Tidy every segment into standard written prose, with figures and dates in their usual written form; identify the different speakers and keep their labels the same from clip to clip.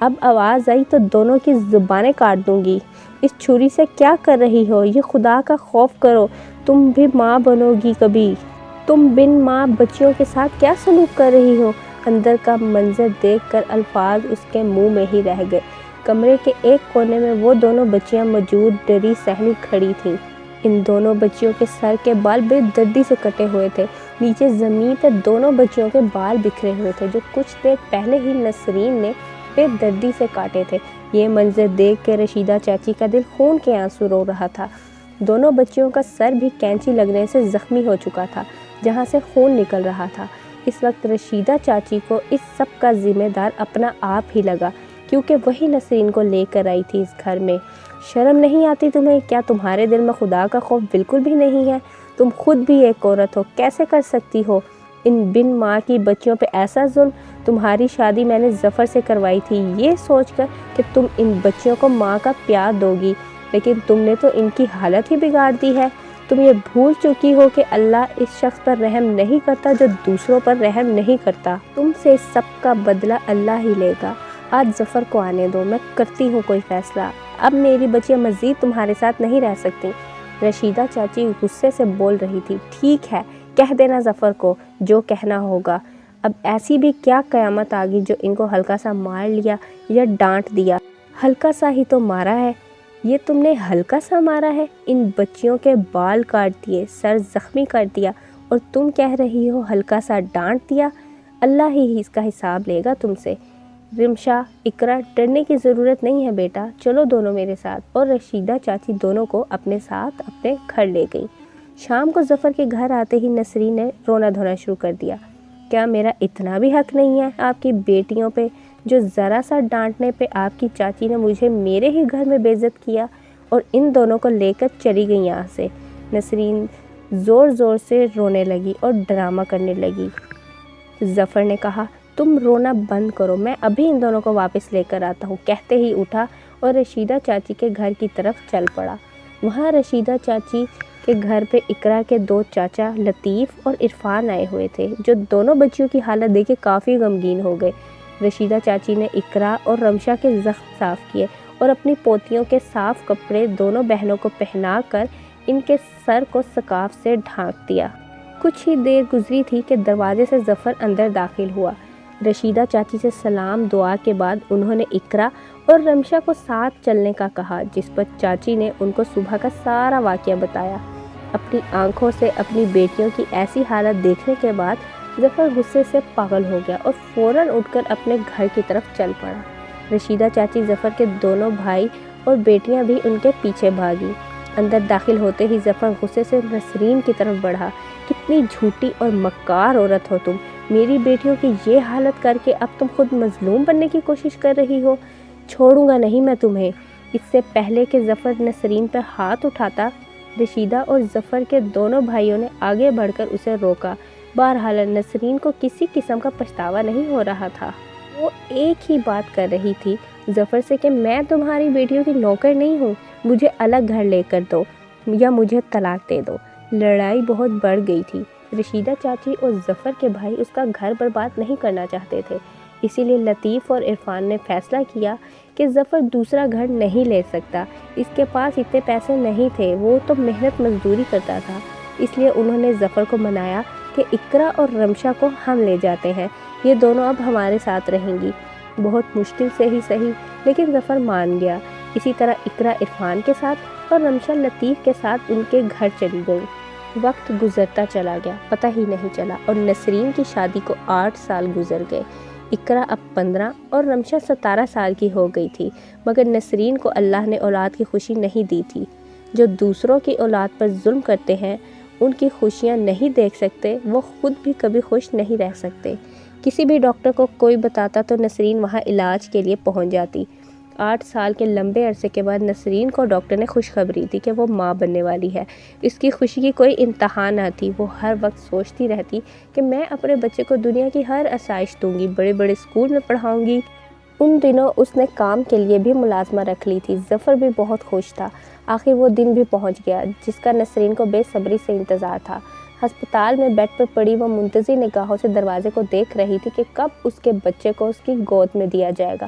Speaker 1: اب آواز آئی تو دونوں کی زبانیں کاٹ دوں گی۔ اس چھری سے کیا کر رہی ہو؟ یہ خدا کا خوف کرو، تم بھی ماں بنو گی کبھی۔ تم بن ماں بچیوں کے ساتھ کیا سلوک کر رہی ہو؟ اندر کا منظر دیکھ کر الفاظ اس کے منہ میں ہی رہ گئے۔ کمرے کے ایک کونے میں وہ دونوں بچیاں موجود ڈری سہمی کھڑی تھیں۔ ان دونوں بچیوں کے سر کے بال بے دردی سے کٹے ہوئے تھے۔ نیچے زمین پر دونوں بچیوں کے بال بکھرے ہوئے تھے جو کچھ دیر پہلے ہی نسرین نے بے دردی سے کاٹے تھے۔ یہ منظر دیکھ کے رشیدہ چاچی کا دل خون کے آنسو رو رہا تھا۔ دونوں بچیوں کا سر بھی کینچی لگنے سے زخمی ہو چکا تھا، جہاں سے خون نکل رہا تھا۔ اس وقت رشیدہ چاچی کو اس سب کا ذمہ دار اپنا آپ ہی لگا، کیونکہ وہی نسرین کو لے کر آئی تھی اس گھر میں۔ شرم نہیں آتی تمہیں؟ کیا تمہارے دل میں خدا کا خوف بالکل بھی نہیں ہے؟ تم خود بھی ایک عورت ہو، کیسے کر سکتی ہو ان بن ماں کی بچیوں پہ ایسا ظلم؟ تمہاری شادی میں نے ظفر سے کروائی تھی یہ سوچ کر کہ تم ان بچیوں کو ماں کا پیار دو گی، لیکن تم نے تو ان کی حالت ہی بگاڑ دی ہے۔ تم یہ بھول چکی ہو کہ اللہ اس شخص پر رحم نہیں کرتا جو دوسروں پر رحم نہیں کرتا۔ تم سے اس سب کا بدلہ اللہ ہی لے گا۔ آج ظفر کو آنے دو، میں کرتی ہوں کوئی فیصلہ۔ اب میری بچیاں مزید تمہارے ساتھ نہیں رہ سکتی۔ رشیدہ چاچی غصے سے بول رہی تھی۔ ٹھیک ہے، کہہ دینا ظفر کو جو کہنا ہوگا۔ اب ایسی بھی کیا قیامت آ گئی جو ان کو ہلکا سا مار لیا یا ڈانٹ دیا؟ ہلکا سا ہی تو مارا ہے۔ یہ تم نے ہلکا سا مارا ہے؟ ان بچیوں کے بال کاٹ دیے، سر زخمی کر دیا، اور تم کہہ رہی ہو ہلکا سا ڈانٹ دیا؟ اللہ ہی اس کا حساب لے گا تم سے۔ رمشا، اقرا، ڈرنے کی ضرورت نہیں ہے بیٹا، چلو دونوں میرے ساتھ۔ اور رشیدہ چاچی دونوں کو اپنے ساتھ اپنے گھر لے گئی۔ شام کو ظفر کے گھر آتے ہی نسرین نے رونا دھونا شروع کر دیا۔ کیا میرا اتنا بھی حق نہیں ہے آپ کی بیٹیوں پہ، جو ذرا سا ڈانٹنے پہ آپ کی چاچی نے مجھے میرے ہی گھر میں بے عزت کیا اور ان دونوں کو لے کر چلی گئی یہاں سے؟ نسرین زور زور سے رونے لگی اور ڈرامہ کرنے لگی۔ ظفر نے کہا، تم رونا بند کرو، میں ابھی ان دونوں کو واپس لے کر آتا ہوں، کہتے ہی اٹھا اور رشیدہ چاچی کے گھر کی طرف چل پڑا۔ وہاں رشیدہ چاچی کے گھر پہ اقرا کے دو چاچا لطیف اور عرفان آئے ہوئے تھے، جو دونوں بچیوں کی حالت دیکھ کے کافی غمگین ہو گئے۔ رشیدہ چاچی نے اقرا اور رمشا کے زخم صاف کیے اور اپنی پوتیوں کے صاف کپڑے دونوں بہنوں کو پہنا کر ان کے سر کو سکارف سے ڈھانک دیا۔ کچھ ہی دیر گزری تھی کہ دروازے سے ظفر اندر داخل ہوا۔ رشیدہ چاچی سے سلام دعا کے بعد انہوں نے اقرا اور رمشا کو ساتھ چلنے کا کہا، جس پر چاچی نے ان کو صبح کا سارا واقعہ بتایا۔ اپنی آنکھوں سے اپنی بیٹیوں کی ایسی حالت دیکھنے کے بعد ظفر غصے سے پاگل ہو گیا اور فوراً اٹھ کر اپنے گھر کی طرف چل پڑا۔ رشیدہ چاچی ظفر کے دونوں بھائی اور بیٹیاں بھی ان کے پیچھے بھاگی۔ اندر داخل ہوتے ہی ظفر غصے سے نسرین کی طرف بڑھا۔ کتنی جھوٹی اور مکار عورت ہو تم! میری بیٹیوں کی یہ حالت کر کے اب تم خود مظلوم بننے کی کوشش کر رہی ہو۔ چھوڑوں گا نہیں میں تمہیں۔ اس سے پہلے کہ ظفر نسرین پر ہاتھ اٹھاتا، رشیدہ اور ظفر کے دونوں بھائیوں نے آگے بڑھ کر اسے روکا۔ بہرحال نسرین کو کسی قسم کا پچھتاوا نہیں ہو رہا تھا۔ وہ ایک ہی بات کر رہی تھی ظفر سے کہ میں تمہاری بیٹیوں کی نوکر نہیں ہوں، مجھے الگ گھر لے کر دو یا مجھے طلاق دے دو۔ لڑائی بہت بڑھ گئی تھی۔ رشیدہ چاچی اور ظفر کے بھائی اس کا گھر برباد نہیں کرنا چاہتے تھے، اسی لیے لطیف اور عرفان نے فیصلہ کیا کہ ظفر دوسرا گھر نہیں لے سکتا، اس کے پاس اتنے پیسے نہیں تھے، وہ تو محنت مزدوری کرتا تھا۔ اس لیے انہوں نے ظفر کو منایا کہ اقرا اور رمشا کو ہم لے جاتے ہیں، یہ دونوں اب ہمارے ساتھ رہیں گی۔ بہت مشکل سے ہی صحیح، لیکن ظفر مان گیا۔ اسی طرح اقرا عرفان کے ساتھ اور رمشا لطیف کے ساتھ ان کے گھر چلی گئی۔ وقت گزرتا چلا گیا، پتہ ہی نہیں چلا، اور نسرین کی شادی کو 8 سال گزر گئے۔ اقرا اب 15 اور رمشا 17 سال کی ہو گئی تھی، مگر نسرین کو اللہ نے اولاد کی خوشی نہیں دی تھی۔ جو دوسروں کی اولاد پر ظلم کرتے ہیں، ان کی خوشیاں نہیں دیکھ سکتے، وہ خود بھی کبھی خوش نہیں رہ سکتے۔ کسی بھی ڈاکٹر کو کوئی بتاتا تو نسرین وہاں علاج کے لیے پہنچ جاتی۔ 8 سال کے لمبے عرصے کے بعد نسرین کو ڈاکٹر نے خوشخبری دی کہ وہ ماں بننے والی ہے۔ اس کی خوشی کی کوئی انتہا نہ تھی۔ وہ ہر وقت سوچتی رہتی کہ میں اپنے بچے کو دنیا کی ہر آسائش دوں گی، بڑے بڑے اسکول میں پڑھاؤں گی۔ ان دنوں اس نے کام کے لیے بھی ملازمہ رکھ لی تھی۔ ظفر بھی بہت خوش تھا۔ آخر وہ دن بھی پہنچ گیا جس کا نسرین کو بے صبری سے انتظار تھا۔ ہسپتال میں بیڈ پر پڑی وہ منتظر نگاہوں سے دروازے کو دیکھ رہی تھی کہ کب اس کے بچے کو اس کی گود میں دیا جائے گا۔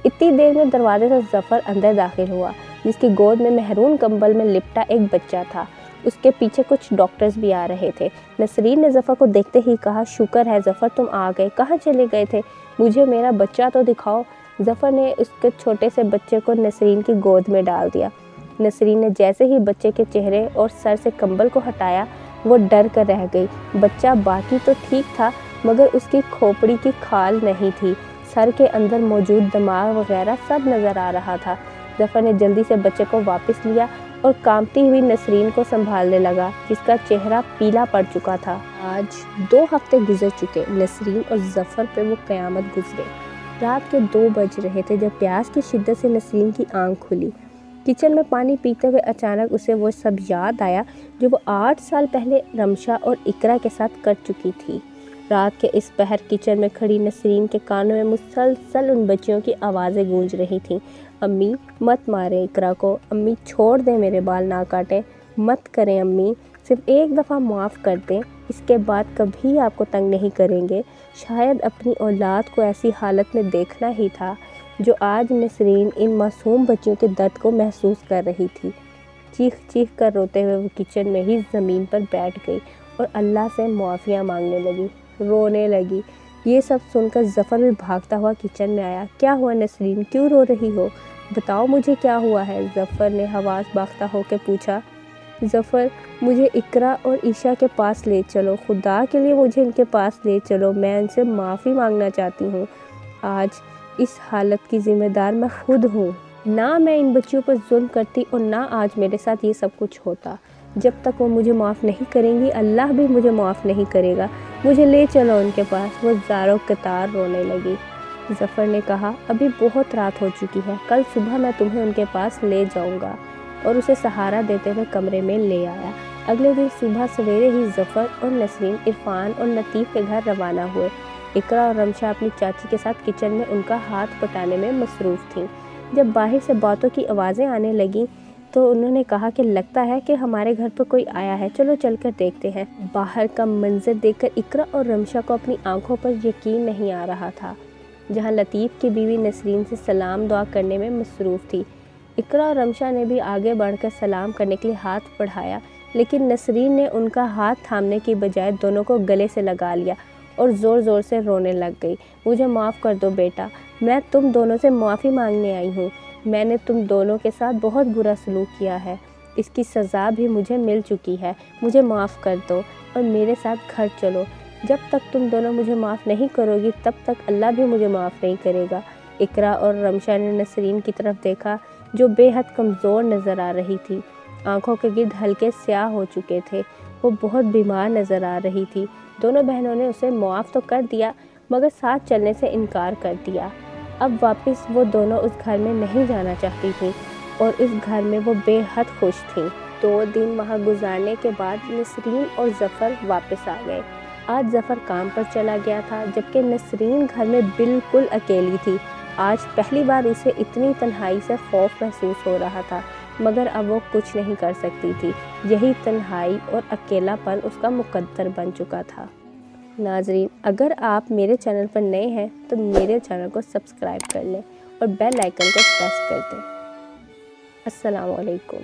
Speaker 1: اتنی دیر میں دروازے سے ظفر اندر داخل ہوا، جس کی گود میں مہرون کمبل میں لپٹا ایک بچہ تھا۔ اس کے پیچھے کچھ ڈاکٹرز بھی آ رہے تھے۔ نسرین نے ظفر کو دیکھتے ہی کہا، شکر ہے ظفر تم آ گئے، کہاں چلے گئے تھے؟ مجھے میرا بچہ تو دکھاؤ۔ ظفر نے اس کے چھوٹے سے بچے کو نسرین کی گود میں ڈال دیا۔ نسرین نے جیسے ہی بچے کے چہرے اور سر سے کمبل کو ہٹایا، وہ ڈر کر رہ گئی۔ بچہ باقی تو ٹھیک تھا، مگر اس کی کھوپڑی کی کھال نہیں تھی، سر کے اندر موجود دماغ وغیرہ سب نظر آ رہا تھا۔ ظفر نے جلدی سے بچے کو واپس لیا اور کانپتی ہوئی نسرین کو سنبھالنے لگا، جس کا چہرہ پیلا پڑ چکا تھا۔ آج 2 ہفتے گزر چکے۔ نسرین اور ظفر پہ وہ قیامت گزرے۔ رات کے 2 بج رہے تھے جب پیاس کی شدت سے نسرین کی آنکھ کھلی۔ کچن میں پانی پیتے ہوئے اچانک اسے وہ سب یاد آیا جو وہ 8 سال پہلے رمشا اور اقرا کے ساتھ کر چکی تھی۔ رات کے اس پہر کچن میں کھڑی نسرین کے کانوں میں مسلسل ان بچیوں کی آوازیں گونج رہی تھیں، امی مت ماریں اقرا کو، امی چھوڑ دیں، میرے بال نہ کاٹیں، مت کریں امی، صرف ایک دفعہ معاف کر دیں، اس کے بعد کبھی آپ کو تنگ نہیں کریں گے۔ شاید اپنی اولاد کو ایسی حالت میں دیکھنا ہی تھا جو آج نسرین ان معصوم بچیوں کے درد کو محسوس کر رہی تھی۔ چیخ چیخ کر روتے ہوئے وہ کچن میں ہی زمین پر بیٹھ گئی اور اللہ سے معافیاں مانگنے لگی، رونے لگی۔ یہ سب سن کر ظفر بھی بھاگتا ہوا کچن میں آیا۔ کیا ہوا نسرین، کیوں رو رہی ہو؟ بتاؤ مجھے کیا ہوا ہے؟ ظفر نے حواس باختہ ہو کے پوچھا۔ ظفر، مجھے اقرا اور عشا کے پاس لے چلو، خدا کے لیے مجھے ان کے پاس لے چلو، میں ان سے معافی مانگنا چاہتی ہوں۔ آج اس حالت کی ذمہ دار میں خود ہوں۔ نہ میں ان بچیوں پر ظلم کرتی اور نہ آج میرے ساتھ یہ سب کچھ ہوتا۔ جب تک وہ مجھے معاف نہیں کریں گی، اللہ بھی مجھے معاف نہیں کرے گا۔ مجھے لے چلو ان کے پاس۔ وہ زاروں قطار رونے لگی۔ ظفر نے کہا، ابھی بہت رات ہو چکی ہے، کل صبح میں تمہیں ان کے پاس لے جاؤں گا، اور اسے سہارا دیتے ہوئے کمرے میں لے آیا۔ اگلے دن صبح سویرے ہی ظفر اور نسرین عرفان اور لطیف کے گھر روانہ ہوئے۔ اقرا اور رمشا اپنی چاچی کے ساتھ کچن میں ان کا ہاتھ پٹانے میں مصروف تھیں۔ جب باہر سے باتوں کی آوازیں آنے لگیں تو انہوں نے کہا کہ لگتا ہے کہ ہمارے گھر پر کوئی آیا ہے، چلو چل کر دیکھتے ہیں۔ باہر کا منظر دیکھ کر اقرا اور رمشا کو اپنی آنکھوں پر یقین نہیں آ رہا تھا۔ جہاں لطیف کی بیوی نسرین سے سلام دعا کرنے میں مصروف تھی، اقرا اور رمشا نے بھی آگے بڑھ کر سلام کرنے کے لیے ہاتھ بڑھایا، لیکن نسرین نے ان کا ہاتھ تھامنے کی بجائے دونوں کو گلے سے لگا لیا اور زور زور سے رونے لگ گئی۔ مجھے معاف کر دو بیٹا، میں تم دونوں سے معافی مانگنے آئی ہوں، میں نے تم دونوں کے ساتھ بہت برا سلوک کیا ہے، اس کی سزا بھی مجھے مل چکی ہے، مجھے معاف کر دو اور میرے ساتھ گھر چلو۔ جب تک تم دونوں مجھے معاف نہیں کرو گی تب تک اللہ بھی مجھے معاف نہیں کرے گا۔ اقرا اور رمشا نے نسرین کی طرف دیکھا جو بے حد کمزور نظر آ رہی تھی، آنکھوں کے گرد ہلکے سیاہ ہو چکے تھے، وہ بہت بیمار نظر آ رہی تھی۔ دونوں بہنوں نے اسے معاف تو کر دیا مگر ساتھ چلنے سے انکار کر دیا۔ اب واپس وہ دونوں اس گھر میں نہیں جانا چاہتی تھیں اور اس گھر میں وہ بے حد خوش تھیں۔ 2 دن وہاں گزارنے کے بعد نسرین اور ظفر واپس آ گئے۔ آج ظفر کام پر چلا گیا تھا جبکہ نسرین گھر میں بالکل اکیلی تھی۔ آج پہلی بار اسے اتنی تنہائی سے خوف محسوس ہو رہا تھا، مگر اب وہ کچھ نہیں کر سکتی تھی، یہی تنہائی اور اکیلا پن اس کا مقدر بن چکا تھا۔ ناظرین، اگر آپ میرے چینل پر نئے ہیں تو میرے چینل کو سبسکرائب کر لیں اور بیل آئیکن کو پریس کر دیں۔ السلام علیکم۔